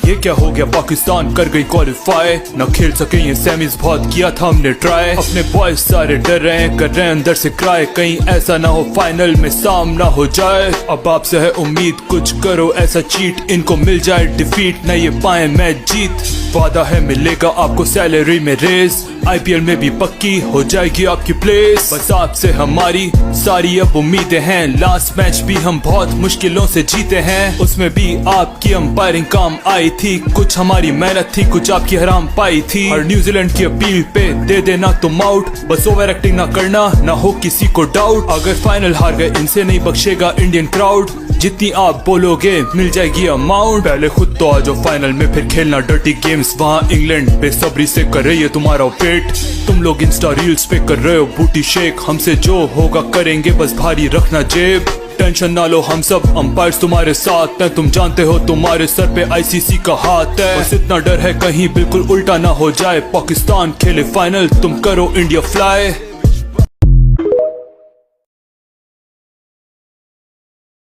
ये क्या हो गया, पाकिस्तान कर गई क्वालिफाई, न खेल सके ये सेमीज, बहुत किया था हमने ट्राई। अपने बॉयज सारे डर रहे हैं, कर रहे हैं अंदर से क्राई, कहीं ऐसा ना हो फाइनल में सामना हो जाए। अब आपसे है उम्मीद, कुछ करो ऐसा चीट, इनको मिल जाए डिफीट, न ये पाए मैच जीत। वादा है मिलेगा आपको सैलरी में रेस, IPL में भी पक्की हो जाएगी आपकी प्लेस। बस आपसे हमारी सारी अब उम्मीदें हैं, लास्ट मैच भी हम बहुत मुश्किलों से जीते हैं, उसमें भी आपकी अंपायरिंग काम आई थी, कुछ हमारी मेहनत थी, कुछ आपकी हराम पाई थी। और न्यूजीलैंड की अपील पे दे देना तुम आउट, बस ओवर एक्टिंग ना करना, ना हो किसी को डाउट। अगर फाइनल हार गए इनसे नहीं बख्शेगा इंडियन क्राउड, जितनी आप बोलोगे मिल जाएगी अमाउंट। पहले खुद तो आ जाओ फाइनल में, फिर खेलना डर्टी गेम्स वहाँ इंग्लैंड, बेसब्री से कर रही है तुम्हारा वेट। तुम लोग इंस्टा रील्स पे कर रहे हो बूटी शेक, हमसे जो होगा करेंगे, बस भारी रखना जेब। टेंशन ना लो, हम सब अंपायर्स तुम्हारे साथ हैं, तुम जानते हो तुम्हारे सर पे ICC का हाथ है। बस इतना डर है कहीं बिल्कुल उल्टा ना हो जाए, पाकिस्तान खेले फाइनल, तुम करो इंडिया फ्लाई।